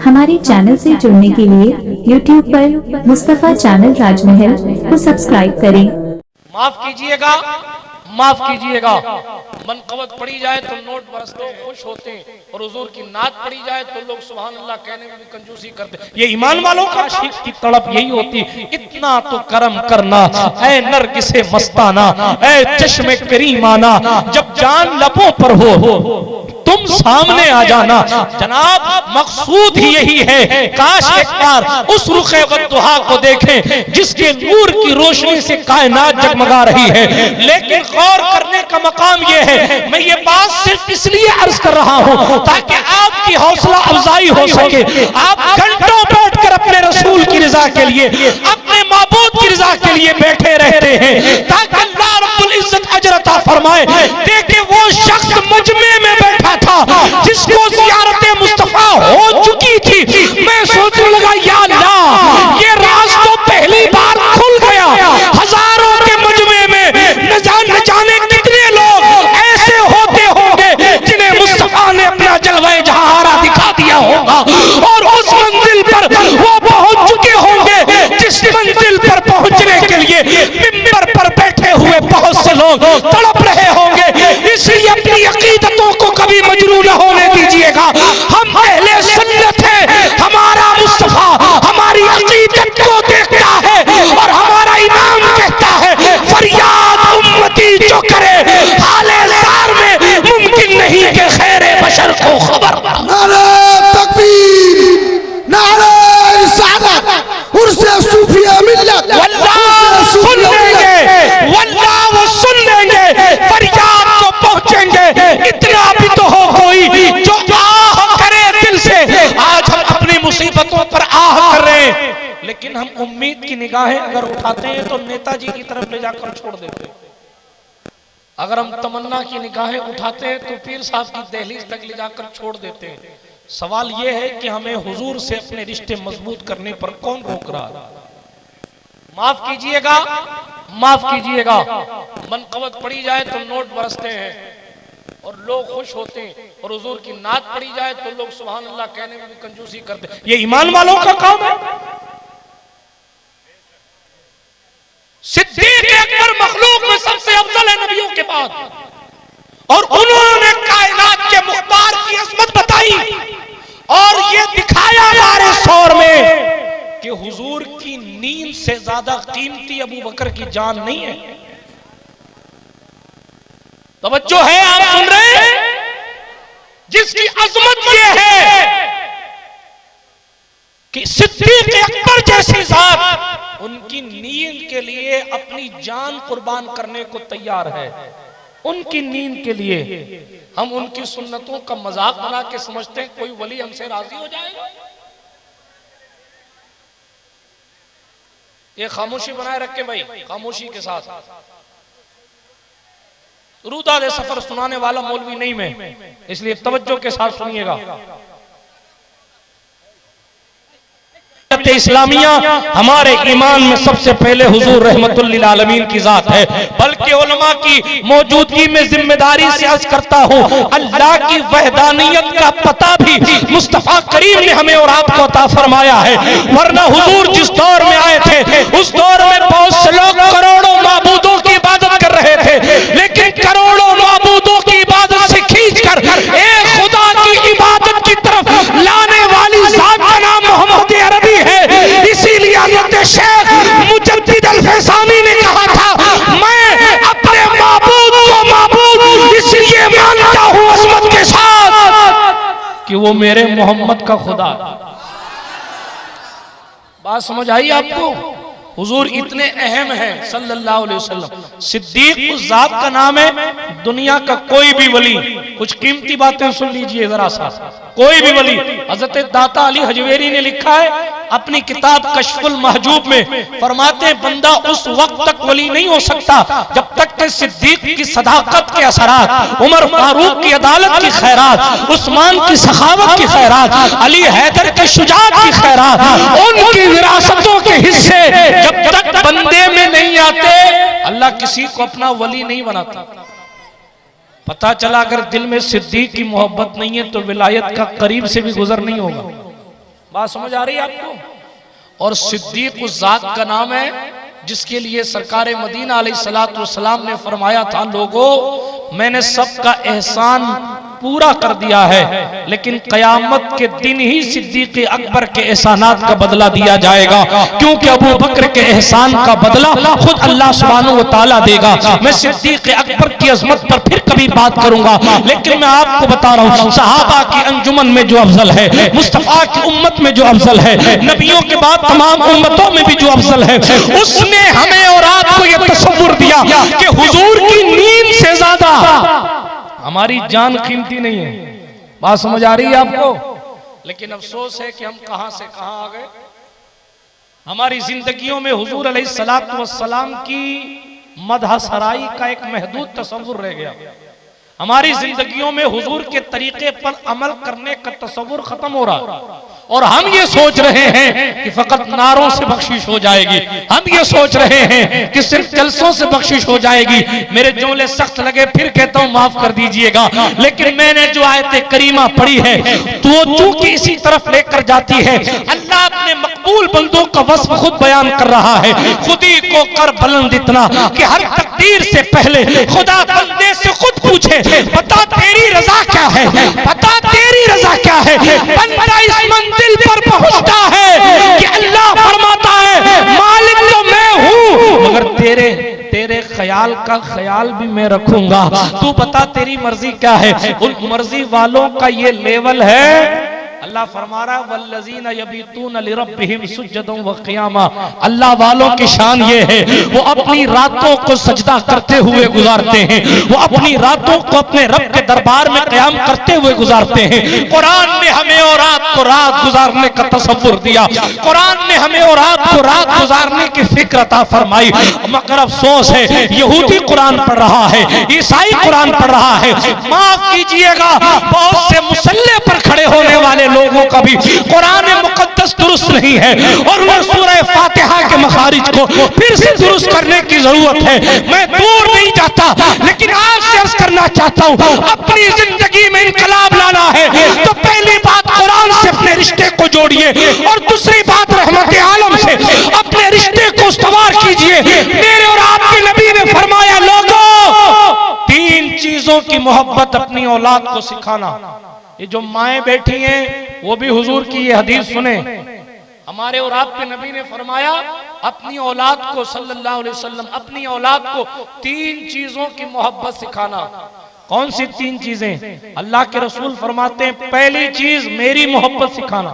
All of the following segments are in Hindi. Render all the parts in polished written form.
हमारे चैनल से जुड़ने के लिए YouTube पर मुस्तफ़ा चैनल राजमहल को सब्सक्राइब करें। माफ कीजिएगा, माफ कीजिएगा। मनकबत पढ़ी जाए तो नोट बरसते हैं, खुश होते हैं, और हुजूर की नात पढ़ी जाए तो लोग सुभान अल्लाह कहने में भी कंजूसी करते हैं। ये ईमान वालों का आशिक की तड़प यही होती, इतना तो करम करना ऐ नरगिसे मस्ताना, ऐ चश्मे करीमाना, जब जान लबों पर हो तुम सामने आ जाना। जनाब मकसूद ही यही है, काश एक बार उस रुखे वद्दुहा को देखें जिसके नूर की रोशनी से कायनात जगमगा रही है। लेकिन गौर करने का मकाम यह है, मैं ये बात सिर्फ इसलिए अर्ज कर रहा हूं ताकि आपकी हौसला अफजाई हो सके। आप घंटों बैठकर अपने रसूल की रजा के लिए, अपने माबूद की रजा के लिए बैठे रहते हैं ताकि अल्लाह रब्बुल इज्जत अजर अता फरमाए। देखिए वो शख्स मुजमे में बैठा था जिसको ज़ियारते मुस्तफा हो चुकी थी। मैं सोचने लगा या अल्लाह, ये राज तो पहली बार खुल गया। हजारों के मुजमे में न जाने कितने लोग ऐसे होते होंगे जिन्हें मुस्तफा ने अपना जलवाए जहारा दिखा दिया होगा, और उस मंजिल पर वो पहुंच चुके होंगे जिस मंजिल पर पहुंचने के लिए मिंबर पर बैठे हुए बहुत से लोग तड़प रहे होंगे। इसलिए अपनी अकीदतों को कभी मजरू न होने दीजिएगा। हम अहले सुन्नत हैं, हमारा मुस्तफा हमारी अकीदत को देखता है और हमारा इमाम कहता है फरियाद उम्मती जो करे हाले ज़ार में मुमकिन नहीं कि खैरे बशर को खबर। नारे तकबीर, नारे रिसालत, उर्से सूफिया मिल्लत, वल्लाह सुन लेंगे, वल्लाह वो सुन लेंगे, फरियाद को पहुंचेंगे। इतना भी तो हो कोई जो आह करे दिल से। आज हम अपनी मुसीबतों पर आह कर रहे हैं, लेकिन हम उम्मीद की निगाहें अगर उठाते हैं तो नेताजी की तरफ ले जाकर छोड़ देते हैं। अगर हम तमन्ना की निगाहें उठाते हैं तो पीर साहब की दहलीज तक ले जाकर छोड़ देते हैं। सवाल यह है कि हमें हुजूर से अपने रिश्ते मजबूत करने पर कौन रोक रहा है? माफ कीजिएगा, माफ कीजिएगा। मनकबत पढ़ी जाए तो नोट बरसते हैं और लोग खुश होते हैं, और हुजूर की नात पढ़ी जाए तो लोग सुभान अल्लाह कहने में भी कंजूसी करते हैं। ये ईमान वालों का काम है। सिद्दीक अकबर मखलूक में सबसे अफजल है नबियों के बाद, और उन्होंने कायनात के मुख्तार की अजमत बताई और ये दिखाया हमारे शौर में कि हुजूर की नींद से ज्यादा कीमती अबू बकर की जान नहीं है। तवज्जो है, आप सुन रहे हैं? जिसकी अजमत ये है कि सिद्दीक अकबर जैसी जात उनकी नींद के लिए अपनी जान कुर्बान करने को तैयार है। उनकी नींद के लिए हम उनकी सुन्नतों का मजाक बना के समझते हैं कोई वली हमसे राजी हो जाएगा। ये खामोशी बनाए रखे भाई, खामोशी के साथ। रूदा दे सफर सुनाने वाला मौलवी नहीं मैं, इसलिए तवज्जो के साथ सुनिएगा। इस्लामिया हमारे ईमान में सबसे पहले हुजूर रहमतुल लिल आलमीन की जात है, बल्कि उलमा की मौजूदगी में जिम्मेदारी से अर्ज करता हूँ, अल्लाह की वहदानियत का पता भी मुस्तफा करीम ने हमें और आपको अता फरमाया है। वरना हुजूर जिस दौर में आए थे उस दौर में बहुत से लोग करोड़ों माबूदों की इबादत कर रहे थे, लेकिन करोड़ों माबूदों की इबादत से खींचकर एक खुदा की इबादत की तरफ लाने वाली जात का नाम मोहम्मद अरबी है। इसीलिए हज़रत शेख मुजद्दिद अल-फैसानी ने कहा था, मैं अपने माबूद को माबूद इसलिए मानता हूँ अज़मत के साथ कि वो मेरे मोहम्मद का खुदा। बात समझ आई आपको? हुजूर इतने अहम हैं सल्लल्लाहु अलैहि वसल्लम। सिद्दीक उस जात का नाम है, दुनिया का कोई भी वली, कुछ कीमती बातें सुन लीजिए जरा सा, कोई भी वली। हजरत दाता अली हजवेरी ने लिखा है अपनी किताब कश्फुल महजूब में, फरमाते हैं बंदा उस वक्त तक वली नहीं हो सकता जब तक कि सिद्दीक की सदाकत के असरात, उमर फारूक की अदालत की खैरात, उस्मान की सखावत की खैरात, अली हैदर के शुजाअत की खैरात, उनकी विरासतों के हिस्से जब तक बंदे में नहीं आते, अल्लाह किसी को अपना वली नहीं बनाता। पता चला अगर दिल में सिद्दीक की मोहब्बत नहीं है तो विलायत का करीब से भी गुजर नहीं होगा। बात समझ आ रही है आपको? और सिद्दीक उस जात का नाम है जिसके लिए सरकार मदीना अलैहिस्सलातु वस्सलाम ने फरमाया था, लोगों मैंने सबका एहसान पूरा कर दिया है, लेकिन कयामत के दिन ही सिद्दीक अकबर के एहसानात का बदला दिया जाएगा, क्योंकि अबू बकर के एहसान का बदला खुद अल्लाह सुब्हानहू व तआला देगा। मैं सिद्दीक अकबर की अजमत पर फिर कभी बात करूंगा, लेकिन मैं आपको बता रहा हूँ सहाबा की अंजुमन में जो अफजल है, मुस्तफा की उम्मत में जो अफजल है, नबियों के बाद तमाम उम्मतों में भी जो अफजल है, उसने हमें और आपको ये तसव्वुर दिया कि हुजूर की नींद से ज्यादा हमारी जान कीमती नहीं है। बात समझ आ रही है आपको? लेकिन अफसोस है कि हम कहां से कहां आ गए। हमारी जिंदगियों में हुजूर अलैहिस्सलातु वस्सलाम की मदह सराई का एक महदूद तसव्वुर रह गया। हमारी जिंदगियों में हुजूर के तरीके पर अमल करने का तसव्वुर खत्म हो रहा, और हम ये सोच रहे हैं कि फकत नारों से बख्शिश हो जाएगी, हम ये सोच रहे हैं कि सिर्फ जलसों से बख्शिश हो जाएगी। मेरे जुमले सख्त लगे फिर कहता हूं माफ कर दीजिएगा, लेकिन मैंने जो आयत करीमा पढ़ी है तो चूंकि इसी तरफ लेकर जाती है। अल्लाह अपने मकबूल बंदों का वस्फ खुद बयान कर रहा है, खुद ही को कर बुलंद इतना कि हर तकदीर से पहले खुदा बंदे से खुद पूछे, बता तेरी रजा क्या है, बता तेरी रजा क्या है। बंदा इस मंजिल पर पहुंचता है कि अल्लाह फरमाता है मालिक तो मैं हूं, मगर तेरे ख्याल का ख्याल भी मैं रखूंगा, तू बता तेरी मर्जी क्या है। उन मर्जी वालों का ये लेवल है। अल्लाह फरमा रहा है वल्लज़ीना यबीतूना लिरब्बिहिम सुज्जदन व क़ियामा। अल्लाह वालों की शान ये है वो अपनी रातों को सजदा करते हुए गुजारते हैं, वो अपनी रातों को अपने रब के दरबार में क़याम करते हुए गुजारते हैं। कुरान ने हमें और आपको रात गुजारने का तसव्वुर दिया, कुरान ने हमें और आपको रात गुजारने की फिक्र अता फरमाई, मगर अफसोस है यहूदी कुरान पढ़ रहा है, ईसाई कुरान पढ़ रहा है। माफ कीजिएगा, बहुत से मुसल्ले पर खड़े होने वाले लोगों का भी कुरान मुकद्दस दुरुस्त नहीं है, और वह सूरह फातिहा के मखारिज को फिर से दुरुस्त करने की जरूरत है। मैं दूर नहीं जाता, लेकिन आपसे अर्ज करना चाहता हूं, अपनी जिंदगी में इनकलाब लाना है तो पहली बात कुरान से अपने रिश्ते को जोड़िए, और दूसरी बात रहमत आलम से अपने रिश्ते को इस्तवार कीजिए। मेरे और आपके नबी ने फरमाया, लोगों तीन चीजों की मोहब्बत अपनी औलाद को सिखाना। ये जो माएं बैठी हैं वो भी हुजूर की ये हदीस सुने। हमारे और आपके नबी ने फरमाया अपनी औलाद को सल्लल्लाहु अलैहि वसल्लम, अपनी औलाद को तीन चीजों की मोहब्बत सिखाना। कौन सी तीन चीजें? अल्लाह के रसूल फरमाते हैं पहली चीज मेरी मोहब्बत सिखाना।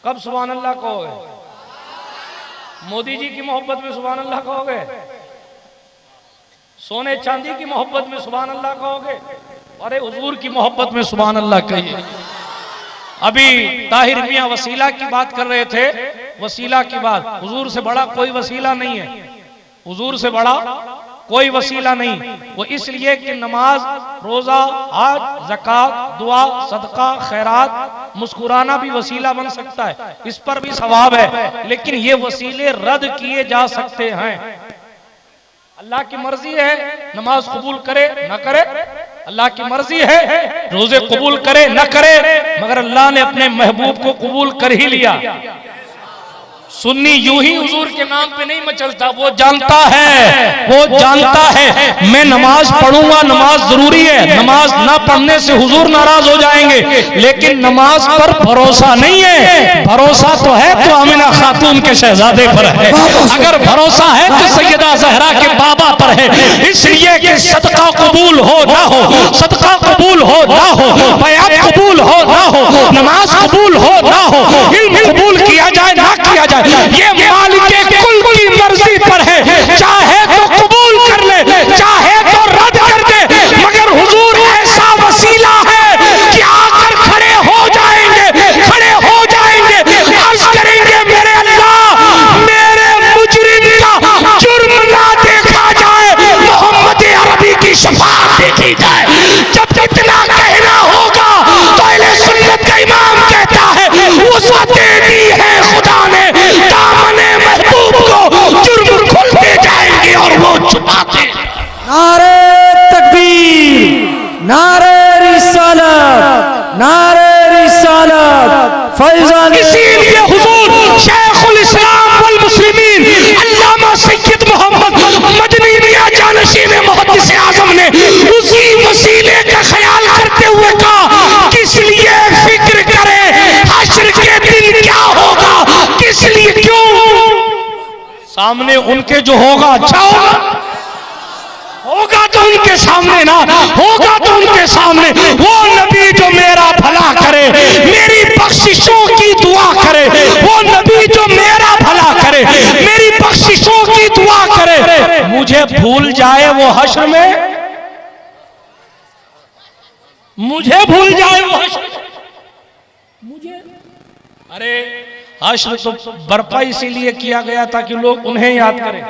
कब सुभान अल्लाह कहोगे? मोदी जी की मोहब्बत में सुभान अल्लाह कहोगे? सोने चांदी की मोहब्बत में सुभान अल्लाह कहोगे? अरे हुजूर की मोहब्बत में सुभान अल्लाह कहिए। अभी ताहिर मियां वसीला की बात कर रहे थे, वसीला की बात, हुजूर से बड़ा कोई वसीला नहीं है, हुजूर से बड़ा कोई वसीला नहीं। वो इसलिए कि नमाज, रोजा, हज, ज़कात, दुआ, सदका, खैरात, मुस्कुराना भी वसीला बन सकता है, इस पर भी सवाब है, लेकिन ये वसीले रद्द किए जा सकते हैं। अल्लाह की मर्जी है नमाज कबूल करे न करे, अल्लाह की मर्जी है रोजे कबूल करे न करे, मगर अल्लाह ने अपने महबूब को कबूल कर ही लिया। सुन्नी यूं ही हुजूर के नाम पे नहीं मचलता, वो जानता है, वो जानता है मैं नमाज पढ़ूंगा, नमाज जरूरी है, नमाज ना पढ़ने से हुजूर नाराज हो जाएंगे, लेकिन नमाज पर भरोसा नहीं है। भरोसा तो है तो आमिना खातून के शहजादे पर है, अगर भरोसा है तो सैयदा ज़हरा के बाबा पर है। इसलिए कि सदका कबूल हो ना हो, सदका कबूल हो ना हो, बयात कबूल हो ना हो, नमाज कबूल हो ना हो, इल्म कबूल किया जाए ना किया जाए, ये मालिक कुल की मर्जी पर है। चाहे तो कबूल कर ले, चाहे तो रद्द कर दे, मगर हुजूर ऐसा वसीला है कि आकर खड़े हो जाएंगे, खड़े हो जाएंगे, अर्ज करेंगे मेरे अल्लाह मेरे मुजरिम का जुर्म ना देखा जाए, मोहम्मद अरबी की शफाअत देखी जाए। जब इतना कहना होगा तो अहले सुन्नत का इमाम कहता है वसअत दी है खुदा ने, दामने महबूब को जुर्म खुलते जाएंगे और वो छुपाते। नारे तकबीर। मुहद्दिस आज़म ने उसी वसीले का ख्याल करते हुए कहा, किस लिए फिक्र करें हश्र के दिन क्या होगा, किस लिए, क्यों? सामने उनके जो होगा अच्छा होगा तो उनके सामने ना होगा तो उनके सामने। वो नबी जो मेरा भला करे, मेरी बख्शिशों की दुआ करे, वो नबी जो मेरा भला करे, मेरी बख्शिशों की दुआ करे, मुझे भूल जाए वो हश्र में, मुझे भूल जाए वो हश्र, मुझे, अरे हश्र तो बर्पा इसीलिए किया गया था कि लोग उन्हें याद करें।